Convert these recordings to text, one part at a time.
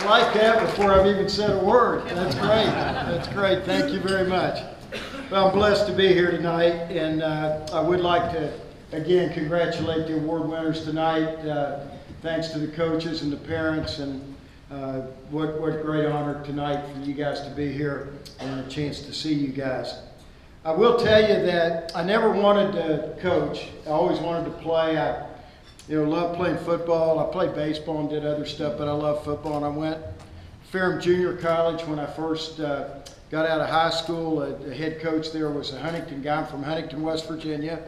like that before I've even said a word. That's great. That's great. Thank you very much. Well, I'm blessed to be here tonight, and I would like to, again, congratulate the award winners tonight. Thanks to the coaches and the parents, and what great honor tonight for you guys to be here and a chance to see you guys. I will tell you that I never wanted to coach. I always wanted to play. I loved playing football. I played baseball and did other stuff, but I love football. And I went to Ferrum Junior College when I first got out of high school. The head coach there was a Huntington guy. I'm from Huntington, West Virginia.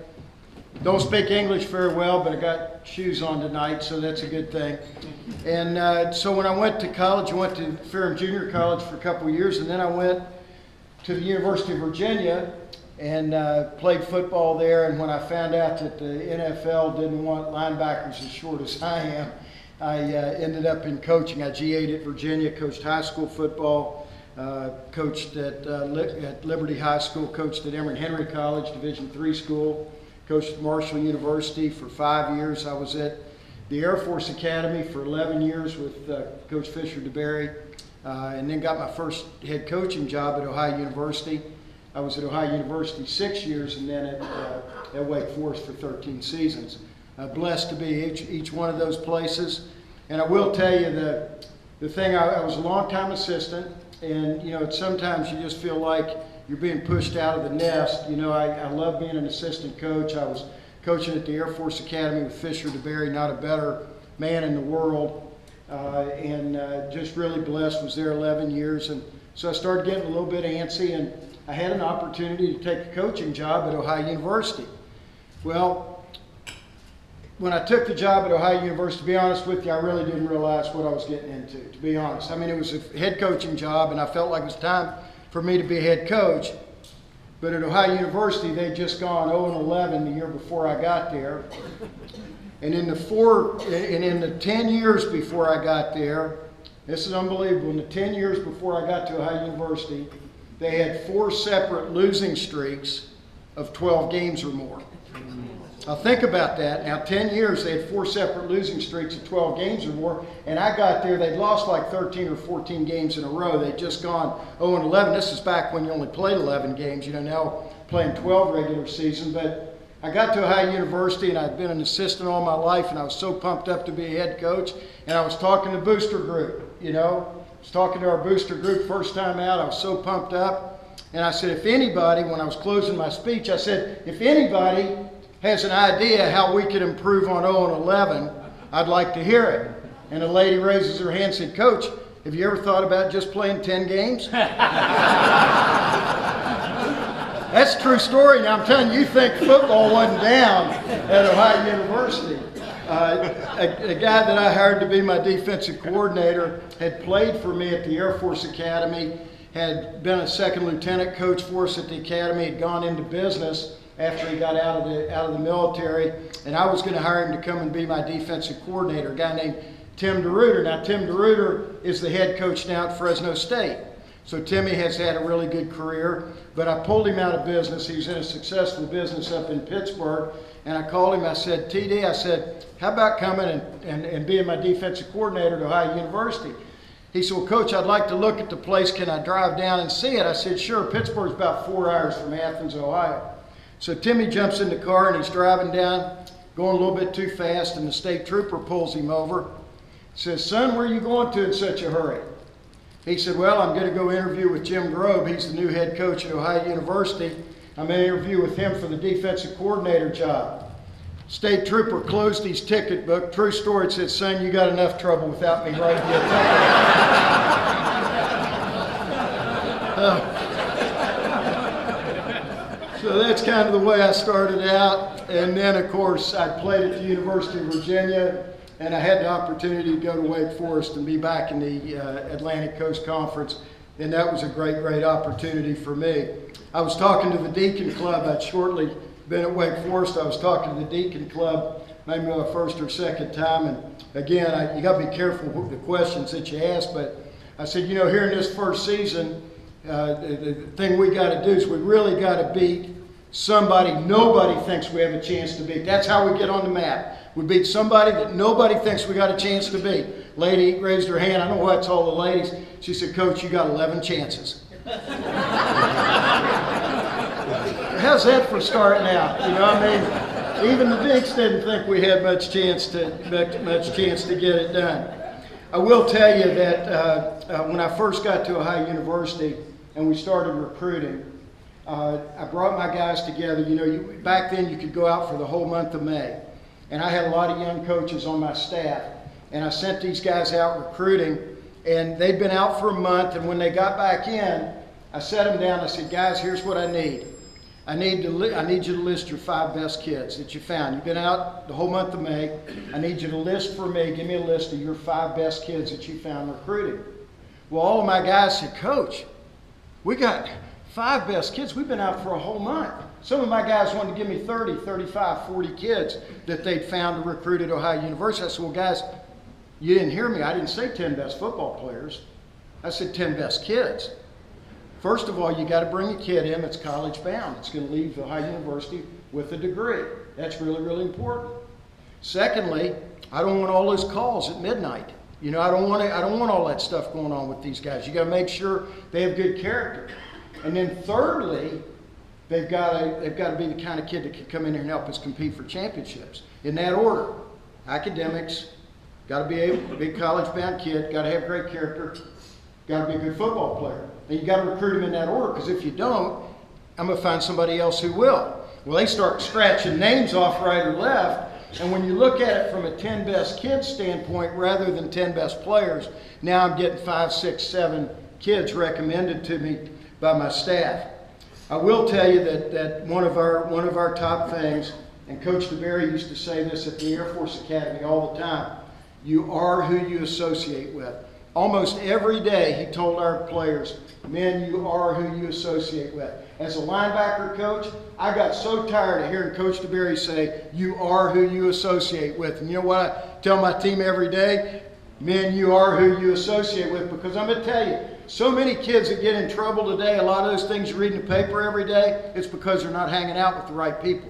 Don't speak English very well, but I got shoes on tonight, so that's a good thing. And so when I went to college, I went to Ferrum Junior College for a couple of years, and then I went to the University of Virginia and played football there. And when I found out that the NFL didn't want linebackers as short as I am, I ended up in coaching. I GA'd at Virginia, coached high school football, coached at Liberty High School, coached at Emory Henry College, Division III school, coached at Marshall University for 5 years. I was at the Air Force Academy for 11 years with Coach Fisher DeBerry, and then got my first head coaching job at Ohio University. I was at Ohio University 6 years, and then at Wake Forest for 13 seasons. Blessed to be each one of those places. And I will tell you the thing, I was a long-time assistant, and sometimes you just feel like you're being pushed out of the nest. I love being an assistant coach. I was coaching at the Air Force Academy with Fisher DeBerry, not a better man in the world, and just really blessed. Was there 11 years, and so I started getting a little bit antsy, and I had an opportunity to take a coaching job at Ohio University. Well, when I took the job at Ohio University, to be honest with you, I really didn't realize what I was getting into, to be honest. I mean, it was a head coaching job, and I felt like it was time for me to be a head coach. But at Ohio University, they'd just gone 0-11 the year before I got there. And in the 10 years before I got there, this is unbelievable, in the 10 years before I got to Ohio University, they had 4 separate losing streaks of 12 games or more. Now think about that. Now 10 years, they had 4 separate losing streaks of 12 games or more, and I got there, they'd lost like 13 or 14 games in a row. They'd just gone 0-11. This is back when you only played 11 games, now playing 12 regular season. But I got to Ohio University, and I'd been an assistant all my life, and I was so pumped up to be a head coach, and I was talking to booster group, I was talking to our booster group first time out. I was so pumped up. And I said, if anybody, when I was closing my speech, I said, if anybody has an idea how we could improve on 0-11, I'd like to hear it. And a lady raises her hand and said, Coach, have you ever thought about just playing 10 games? That's a true story. Now I'm telling you, you think football wasn't down at Ohio University. A guy that I hired to be my defensive coordinator had played for me at the Air Force Academy, had been a second lieutenant coach for us at the academy, had gone into business after he got out of the military, and I was going to hire him to come and be my defensive coordinator, a guy named Tim DeRuiter. Now Tim DeRuiter is the head coach now at Fresno State. So Timmy has had a really good career, but I pulled him out of business. He was in a successful business up in Pittsburgh, and I called him. I said, TD, I said, how about coming and being my defensive coordinator at Ohio University? He said, well, Coach, I'd like to look at the place. Can I drive down and see it? I said, sure. Pittsburgh's about 4 hours from Athens, Ohio. So Timmy jumps in the car, and he's driving down, going a little bit too fast, and the state trooper pulls him over. Says, son, where are you going to in such a hurry? He said, well, I'm going to go interview with Jim Grobe. He's the new head coach at Ohio University. I'm going to interview with him for the defensive coordinator job. State trooper closed his ticket book. True story. It said, son, you got enough trouble without me writing you a ticket. So that's kind of the way I started out. And then, of course, I played at the University of Virginia, and I had the opportunity to go to Wake Forest and be back in the Atlantic Coast Conference, and that was a great, great opportunity for me. I was talking to the Deacon Club. I'd shortly been at Wake Forest. I was talking to the Deacon Club, maybe my first or second time, and again, you got to be careful with the questions that you ask, but I said, here in this first season, the thing we got to do is we really got to beat somebody nobody thinks we have a chance to beat. That's how we get on the map. We beat somebody that nobody thinks we got a chance to beat. lady raised her hand. I don't know why it's all the ladies. She said, "Coach, you got 11 chances." How's that for starting out? You know, I mean, even the Dinks didn't think we had much chance to get it done. I will tell you that when I first got to Ohio University and we started recruiting, I brought my guys together. You know, back then you could go out for the whole month of May. And I had a lot of young coaches on my staff. And I sent these guys out recruiting. And they'd been out for a month. And when they got back in, I sat them down. I said, "Guys, here's what I need. I need you to list your 5 best kids that you found. You've been out the whole month of May. I need you to list for me, give me a list of your 5 best kids that you found recruiting." Well, all of my guys said, "Coach, we got 5 best kids. We've been out for a whole month." Some of my guys wanted to give me 30, 35, 40 kids that they'd found to recruit at Ohio University. I said, "Well, guys, you didn't hear me. I didn't say 10 best football players. I said 10 best kids. First of all, you got to bring a kid in that's college bound. It's going to leave Ohio University with a degree. That's really, really important. Secondly, I don't want all those calls at midnight. You know, I don't want all that stuff going on with these guys. You got to make sure they have good character. And then thirdly, they've got to be the kind of kid that can come in here and help us compete for championships. In that order: academics, got to be a college-bound kid, got to have great character, got to be a good football player. And you got to recruit them in that order, because if you don't, I'm going to find somebody else who will." Well, they start scratching names off right or left. And when you look at it from a 10 best kids standpoint rather than 10 best players, now I'm getting 5, 6, 7 kids recommended to me by my staff. I will tell you that one of our top things, and Coach DeBerry used to say this at the Air Force Academy all the time: you are who you associate with. Almost every day he told our players, "Men, you are who you associate with." As a linebacker coach, I got so tired of hearing Coach DeBerry say, "You are who you associate with." And you know what I tell my team every day? "Men, you are who you associate with." Because I'm going to tell you, so many kids that get in trouble today, a lot of those things you read in the paper every day, it's because they're not hanging out with the right people.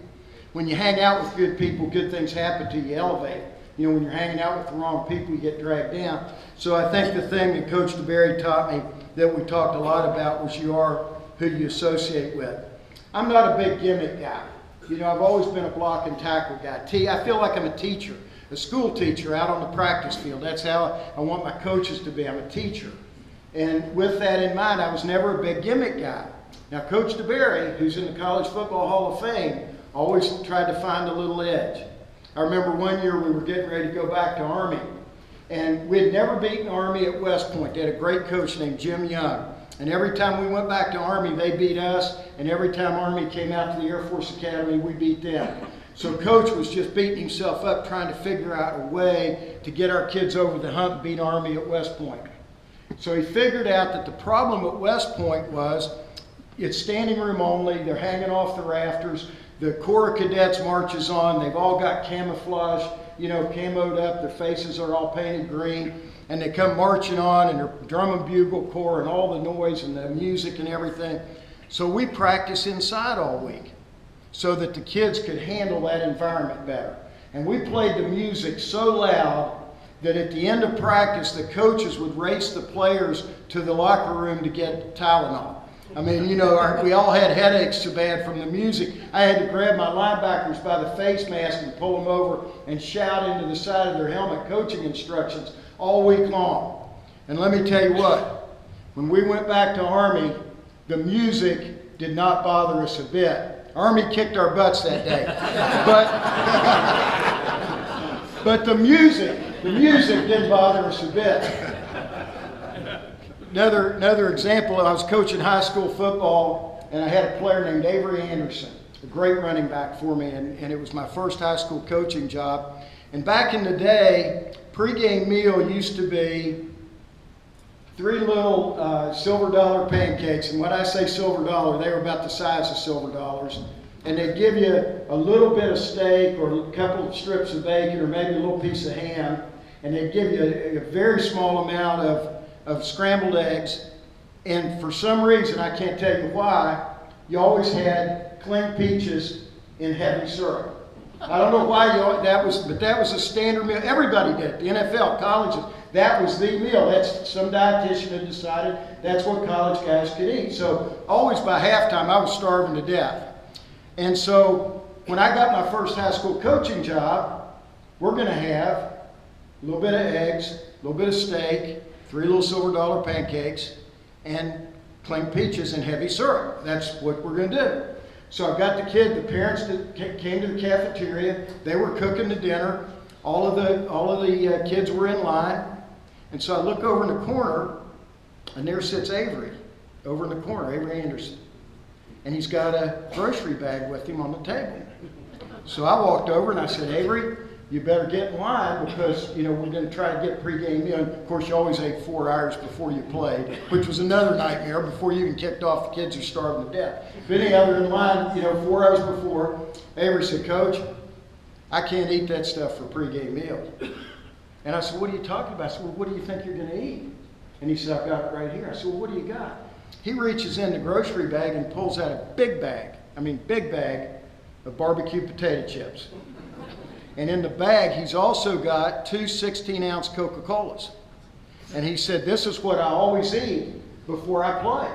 When you hang out with good people, good things happen to you, elevate. You know, when you're hanging out with the wrong people, you get dragged down. So I think the thing that Coach DeBerry taught me that we talked a lot about was you are who you associate with. I'm not a big gimmick guy. You know, I've always been a block and tackle guy. I feel like I'm a teacher, a school teacher out on the practice field. That's how I want my coaches to be. I'm a teacher. And with that in mind, I was never a big gimmick guy. Now, Coach DeBerry, who's in the College Football Hall of Fame, always tried to find a little edge. I remember one year we were getting ready to go back to Army, and we had never beaten Army at West Point. They had a great coach named Jim Young, and every time we went back to Army, they beat us, and every time Army came out to the Air Force Academy, we beat them. So Coach was just beating himself up trying to figure out a way to get our kids over the hump and beat Army at West Point. So he figured out that the problem at West Point was it's standing room only, they're hanging off the rafters, the Corps of Cadets marches on, they've all got camouflage, you know, camoed up, their faces are all painted green, and they come marching on, and they're drum and bugle corps and all the noise and the music and everything. So we practice inside all week so that the kids could handle that environment better. And we played the music so loud that at the end of practice, the coaches would race the players to the locker room to get Tylenol. I mean, you know, we all had headaches so bad from the music. I had to grab my linebackers by the face mask and pull them over and shout into the side of their helmet coaching instructions all week long. And let me tell you what, when we went back to Army, the music did not bother us a bit. Army kicked our butts that day. But the music didn't bother us a bit. Another example, I was coaching high school football, and I had a player named Avery Anderson, a great running back for me, and it was my first high school coaching job. And back in the day, pregame meal used to be 3 little silver dollar pancakes. And when I say silver dollar, they were about the size of silver dollars. And they'd give you a little bit of steak or a couple of strips of bacon or maybe a little piece of ham. And they'd give you a very small amount of scrambled eggs. And for some reason, I can't tell you why, you always had clean peaches in heavy syrup. I don't know why that was a standard meal. Everybody did it. The NFL, colleges, that was the meal. That's some dietitian had decided that's what college guys could eat. So always by halftime, I was starving to death. And so when I got my first high school coaching job, we're going to have a little bit of eggs, a little bit of steak, 3 little silver dollar pancakes, and plain peaches and heavy syrup. That's what we're going to do. So I've got the parents that came to the cafeteria. They were cooking the dinner. All of the kids were in line. And so I look over in the corner, and there sits Avery over in the corner, Avery Anderson. And he's got a grocery bag with him on the table. So I walked over and I said, Avery, you better get in line because, we're going to try to get pregame meal. And of course, you always ate 4 hours before you played, which was another nightmare before you even kicked off the kids who starving to death. But anyhow, they're in line, 4 hours before. Avery said, Coach, I can't eat that stuff for pregame meal. And I said, what are you talking about? I said, well, what do you think you're going to eat? And he said, I've got it right here. I said, well, what do you got? He reaches in the grocery bag and pulls out a big bag of barbecue potato chips. And in the bag, he's also got 2 16-ounce Coca-Colas. And he said, this is what I always eat before I play.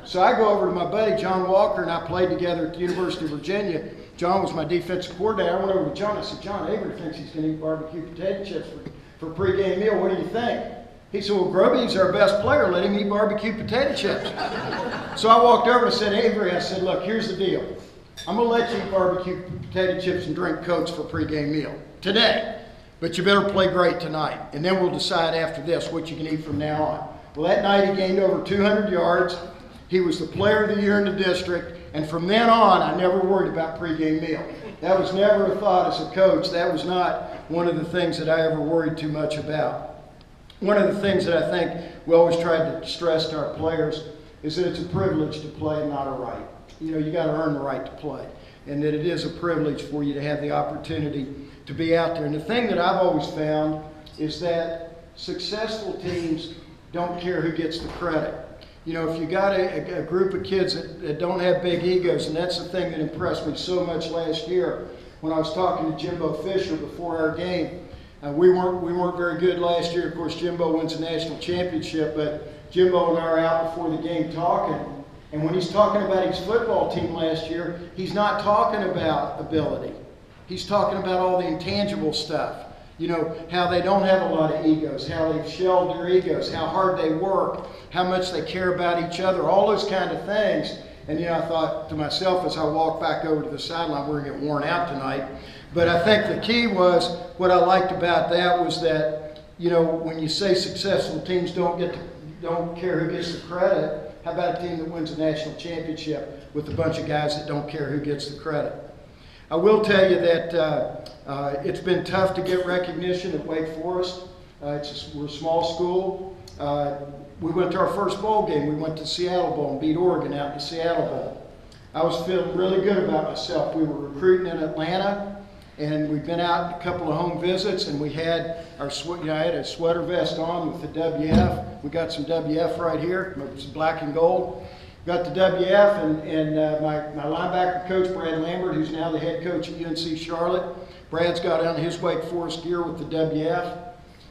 So I go over to my buddy, John Walker, and I played together at the University of Virginia. John was my defensive coordinator. I went over to John. I said, John, Avery thinks he's going to eat barbecue potato chips for pregame meal. What do you think? He said, well, Grobe, he's our best player. Let him eat barbecue potato chips. So I walked over and I said, Avery, I said, look, here's the deal. I'm going to let you eat barbecue potato chips and drink Cokes for pregame meal today. But you better play great tonight. And then we'll decide after this what you can eat from now on. Well, that night he gained over 200 yards. He was the player of the year in the district. And from then on, I never worried about pregame meal. That was never a thought as a coach. That was not one of the things that I ever worried too much about. One of the things that I think we always tried to stress to our players is that it's a privilege to play and not a right. You got to earn the right to play. And that it is a privilege for you to have the opportunity to be out there. And the thing that I've always found is that successful teams don't care who gets the credit. If you got a group of kids that don't have big egos, and that's the thing that impressed me so much last year when I was talking to Jimbo Fisher before our game. We weren't very good last year. Of course, Jimbo wins the national championship, but Jimbo and I are out before the game talking. And when he's talking about his football team last year, he's not talking about ability. He's talking about all the intangible stuff. How they don't have a lot of egos, how they've shelled their egos, how hard they work, how much they care about each other, all those kind of things. And I thought to myself as I walked back over to the sideline, we're going to get worn out tonight. But I think the key was, what I liked about that was that, when you say successful teams don't care who gets the credit, how about a team that wins a national championship with a bunch of guys that don't care who gets the credit? I will tell you that it's been tough to get recognition at Wake Forest. We're a small school. We went to our first bowl game. We went to Seattle Bowl and beat Oregon out in the Seattle Bowl. I was feeling really good about myself. We were recruiting in Atlanta, and we'd been out a couple of home visits, and we had I had a sweater vest on with the WF. We got some WF right here. It's black and gold. Got the WF, and my linebacker coach, Brad Lambert, who's now the head coach at UNC Charlotte. Brad's got on his Wake Forest gear with the WF.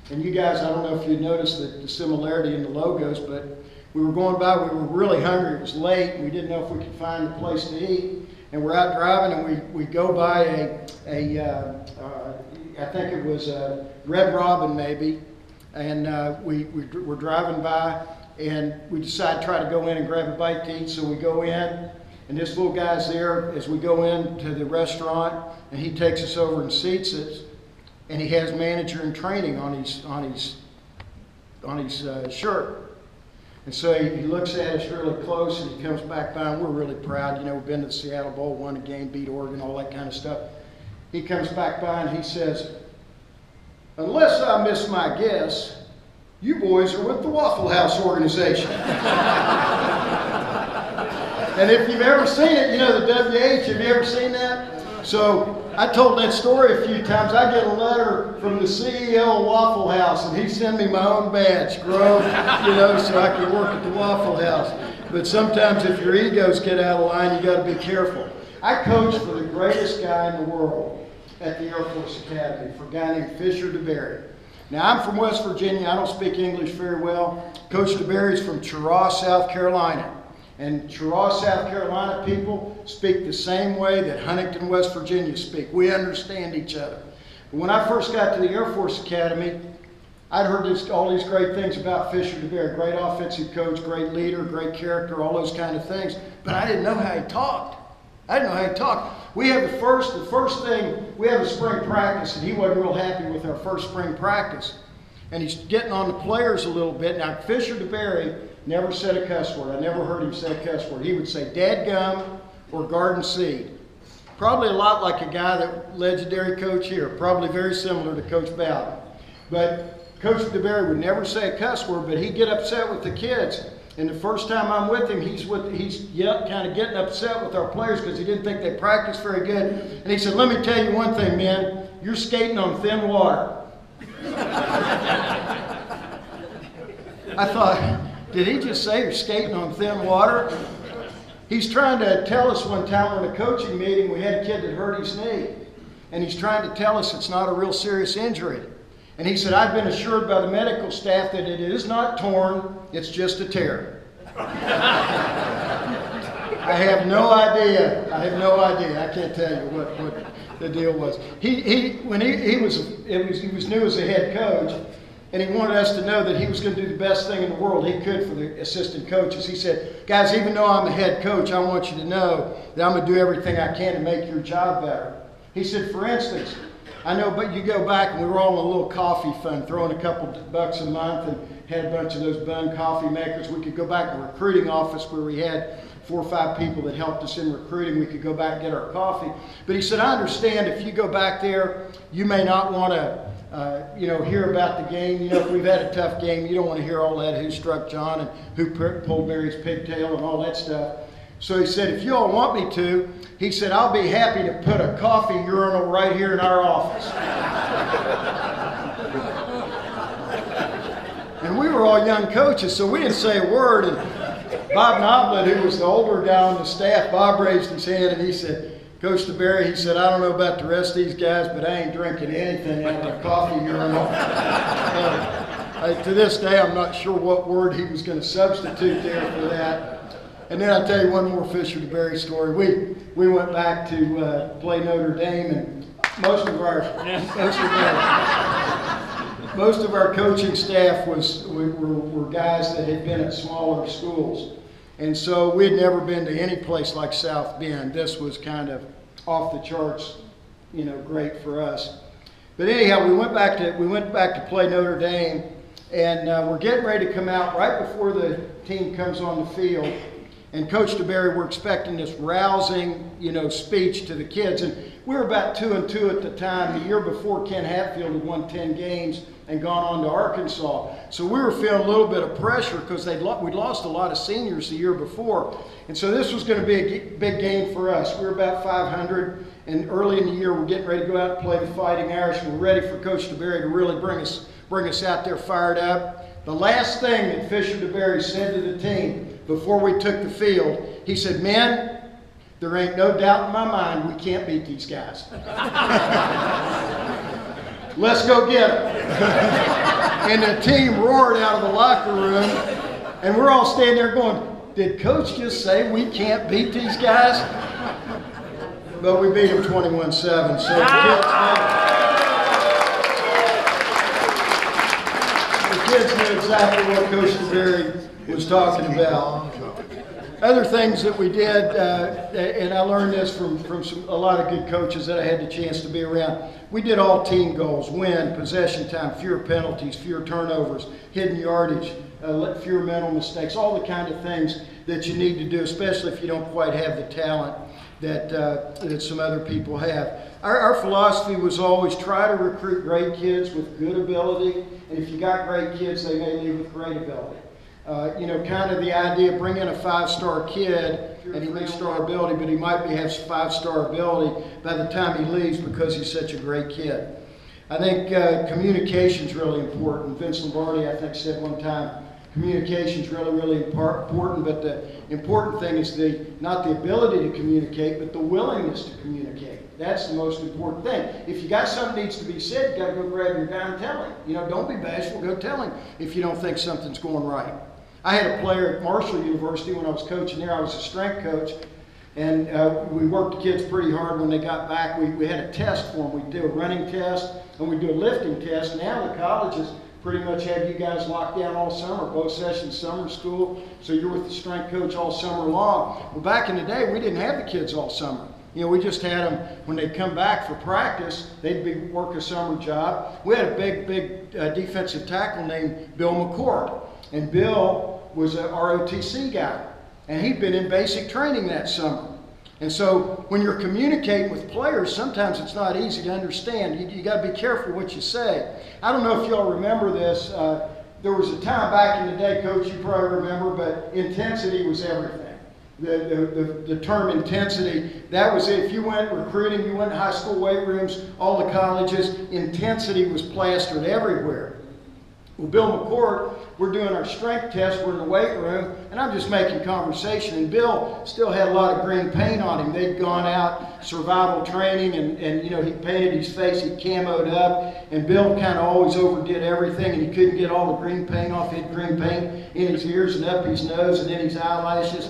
And you guys, I don't know if you noticed the similarity in the logos, but we were going by, we were really hungry. It was late, and we didn't know if we could find a place to eat. And we're out driving, and we go by I think it was a Red Robin maybe, and we're driving by, and we decide to try to go in and grab a bite to eat. So we go in, and this little guy's there as we go into the restaurant, and he takes us over and seats us, and he has manager in training on his shirt. And so he looks at us really close, and he comes back by, and we're really proud. We've been to the Seattle Bowl, won a game, beat Oregon, all that kind of stuff. He comes back by and he says, unless I miss my guess, you boys are with the Waffle House organization. And if you've ever seen it, the WH, have you ever seen that? So I told that story a few times. I get a letter from the CEO of Waffle House, and he sent me my own badge, Grove, so I can work at the Waffle House. But sometimes if your egos get out of line, you got to be careful. I coached for the greatest guy in the world at the Air Force Academy, for a guy named Fisher DeBerry. Now, I'm from West Virginia. I don't speak English very well. Coach DeBerry's from Cheraw, South Carolina. And Cheraw, South Carolina people speak the same way that Huntington, West Virginia speak. We understand each other. But when I first got to the Air Force Academy, I'd heard all these great things about Fisher DeBerry. Great offensive coach, great leader, great character, all those kind of things. But I didn't know how he talked. I didn't know how he talked. We have the first thing, we have a spring practice, and he wasn't real happy with our first spring practice. And he's getting on the players a little bit. Now, Fisher DeBerry never said a cuss word. I never heard him say a cuss word. He would say dadgum or garden seed. Probably a lot like a guy that legendary coach here. Probably very similar to Coach Bowden. But Coach DeBerry would never say a cuss word, but he'd get upset with the kids. And the first time I'm with him, he's kind of getting upset with our players because he didn't think they practiced very good. And he said, "Let me tell you one thing, man. You're skating on thin water." I thought, did he just say you're skating on thin water? He's trying to tell us one time in a coaching meeting, we had a kid that hurt his knee. And he's trying to tell us it's not a real serious injury. And he said, "I've been assured by the medical staff that it is not torn, it's just a tear." I have no idea. I can't tell you what the deal was. He was new as a head coach, and he wanted us to know that he was going to do the best thing in the world he could for the assistant coaches. He said, "Guys, even though I'm a head coach, I want you to know that I'm going to do everything I can to make your job better." He said, "For instance, I know, but you go back, and we were all in a little coffee fund, throwing a couple bucks a month, and had a bunch of those bun coffee makers. We could go back to the recruiting office where we had 4 or 5 people that helped us in recruiting. We could go back and get our coffee." But he said, "I understand if you go back there, you may not want to, hear about the game. If we've had a tough game, you don't want to hear all that, who struck John and who pulled Barry's pigtail and all that stuff." So he said, "If you all want me to," he said, "I'll be happy to put a coffee urinal right here in our office." And we were all young coaches, so we didn't say a word. And Bob Noblet, who was the older guy on the staff, Bob raised his hand and he said, "Coach DeBerry," he said, "I don't know about the rest of these guys, but I ain't drinking anything out of a coffee urinal." To this day, I'm not sure what word he was going to substitute there for that. And then I'll tell you one more Fisher DeBerry story. We went back to play Notre Dame, and most of our coaching staff were guys that had been at smaller schools. And so we'd never been to any place like South Bend. This was kind of off the charts, great for us. But anyhow, we went back to play Notre Dame, and we're getting ready to come out right before the team comes on the field. And Coach DeBerry, we're expecting this rousing, speech to the kids. And we were about 2-2 at the time. The year before, Ken Hatfield had won 10 games and gone on to Arkansas. So we were feeling a little bit of pressure because we'd lost a lot of seniors the year before. And so this was going to be a big game for us. We were about 500. And early in the year, we're getting ready to go out and play the Fighting Irish. We're ready for Coach DeBerry to really bring us out there fired up. The last thing that Fisher DeBerry said to the team before we took the field, he said, "Men, there ain't no doubt in my mind we can't beat these guys. Let's go get them." And the team roared out of the locker room, and we're all standing there going, "Did Coach just say we can't beat these guys?" But we beat them 21-7. So the kids knew exactly what Coach DeBerry was talking about. Other things that we did, and I learned this from a lot of good coaches that I had the chance to be around. We did all team goals: win, possession time, fewer penalties, fewer turnovers, hidden yardage, fewer mental mistakes, all the kind of things that you need to do, especially if you don't quite have the talent that some other people have. Our philosophy was always try to recruit great kids with good ability, and if you got great kids, they may leave with great ability. Kind of the idea, bring in a 5-star kid and he may star ability, but he might have 5-star ability by the time he leaves because he's such a great kid. I think communication is really important. Vince Lombardi, I think, said one time, communication is really, really important, but the important thing is not the ability to communicate, but the willingness to communicate. That's the most important thing. If you got something that needs to be said, you got to go grab your guy and tell him. You know, don't be bashful, go tell him if you don't think something's going right. I had a player at Marshall University when I was coaching there. I was a strength coach, and we worked the kids pretty hard when they got back. We had a test for them. We'd do a running test, and we'd do a lifting test. Now the colleges pretty much have you guys locked down all summer, both sessions, summer school, so you're with the strength coach all summer long. Well, back in the day, we didn't have the kids all summer. You know, we just had them, when they'd come back for practice, they'd work a summer job. We had a big defensive tackle named Bill McCord, and Bill was a ROTC guy, and he'd been in basic training that summer. And so when you're communicating with players, sometimes it's not easy to understand. You got to be careful what you say. I don't know if y'all remember this. There was a time back in the day, Coach, you probably remember, but intensity was everything. The term intensity, that was it. If you went recruiting, you went to high school weight rooms, all the colleges, intensity was plastered everywhere. Well, Bill McCord, we're doing our strength test, we're in the weight room, and I'm just making conversation, and Bill still had a lot of green paint on him. They'd gone out survival training, and you know, he painted his face, he camoed up, and Bill kind of always overdid everything, and he couldn't get all the green paint off. He had green paint in his ears and up his nose and in his eyelashes.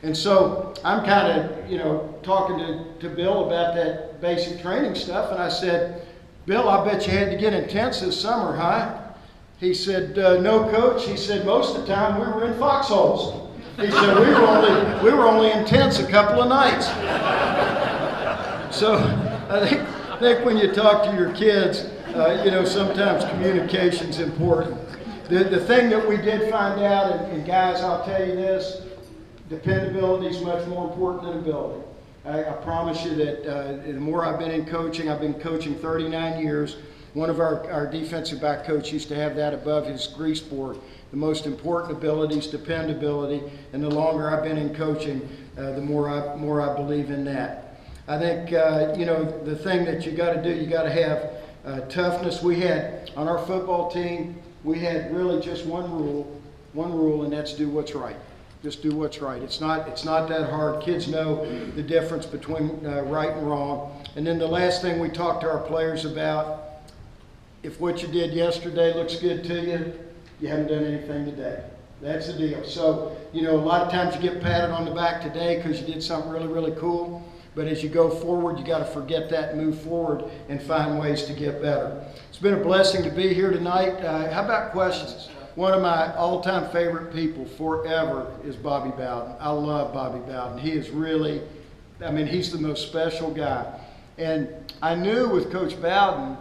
And so I'm kind of, you know, talking to Bill about that basic training stuff, and I said, Bill, I bet you had to get intense this summer, huh? He said, no, Coach. He said, most of the time we were in foxholes. He said, we were only intense a couple of nights. So I think when you talk to your kids, you know, sometimes communication's important. The thing that we did find out, and guys, I'll tell you this, dependability is much more important than ability. I promise you that the more I've been in coaching, I've been coaching 39 years. One of our defensive back coach used to have that above his grease board. The most important ability is dependability, and the longer I've been in coaching, the more I believe in that. I think, you know, the thing that you got to do, you got to have toughness. We had, on our football team, we had really just one rule, and that's do what's right. Just do what's right. It's not that hard. Kids know the difference between right and wrong. And then the last thing we talked to our players about, if what you did yesterday looks good to you, you haven't done anything today. That's the deal. So, you know, a lot of times you get patted on the back today because you did something really, really cool. But as you go forward, you got to forget that and move forward and find ways to get better. It's been a blessing to be here tonight. How about questions? One of my all-time favorite people forever is Bobby Bowden. I love Bobby Bowden. He is really, I mean, he's the most special guy. And I knew with Coach Bowden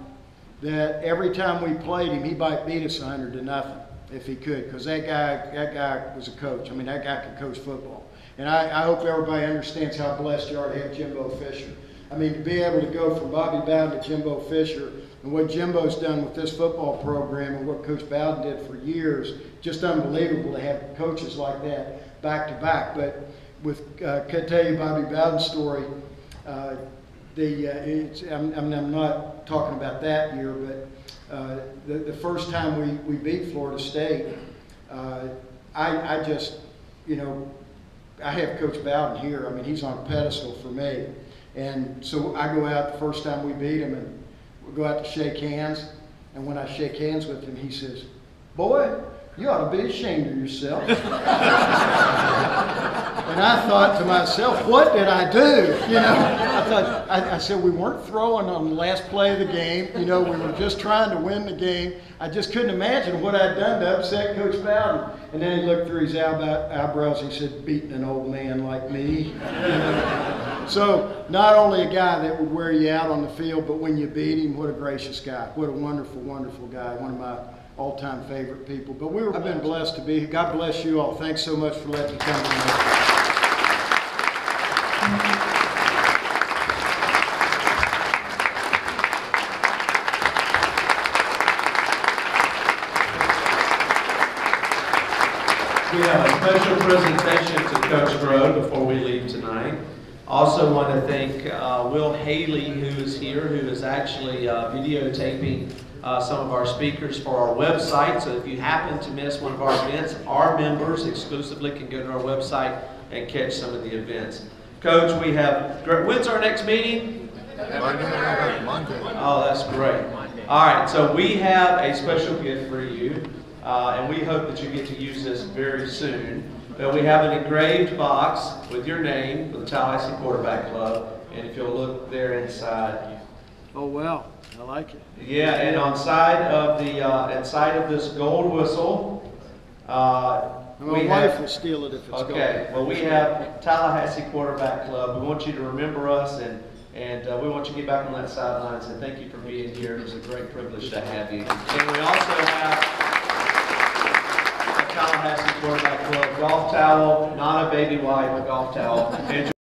that every time we played him, he might beat us 100-0 if he could, because that guy was a coach. I mean, that guy could coach football. And I hope everybody understands how blessed you are to have Jimbo Fisher. I mean, to be able to go from Bobby Bowden to Jimbo Fisher, and what Jimbo's done with this football program and what Coach Bowden did for years, just unbelievable to have coaches like that back to back. But with, could tell you Bobby Bowden's story, I'm not talking about that year, but the first time we beat Florida State, I just, you know, I have Coach Bowden here. I mean, he's on a pedestal for me. And so I go out the first time we beat him, and we go out to shake hands. And when I shake hands with him, he says, "Boy, you ought to be ashamed of yourself." And I thought to myself, what did I do? You know, I said, we weren't throwing on the last play of the game. You know, we were just trying to win the game. I just couldn't imagine what I'd done to upset Coach Bowden. And then he looked through his eyebrows and he said, beating an old man like me. You know? So not only a guy that would wear you out on the field, but when you beat him, what a gracious guy. What a wonderful, wonderful guy. One of my all-time favorite people. But I've been blessed to be here. God bless you all. Thanks so much for letting me come tonight. We have a special presentation to Coach Grobe before we leave tonight. Also want to thank Will Haley, who is here, who is actually videotaping some of our speakers for our website. So if you happen to miss one of our events, our members exclusively can go to our website and catch some of the events. Coach, we have, when's our next meeting? Monday. Oh, that's great. All right, so we have a special gift for you, and we hope that you get to use this very soon. But we have an engraved box with your name for the Tallahassee Quarterback Club, and if you'll look there inside. Oh, well, I like it. Yeah, and on side of the inside of this gold whistle, My wife will steal it if it's gone. okay. Well, we have Tallahassee Quarterback Club. We want you to remember us, and we want you to get back on that sideline and say thank you for being here. It was a great privilege to have you. And we also have a Tallahassee Quarterback Club golf towel, not a baby wipe, a golf towel. And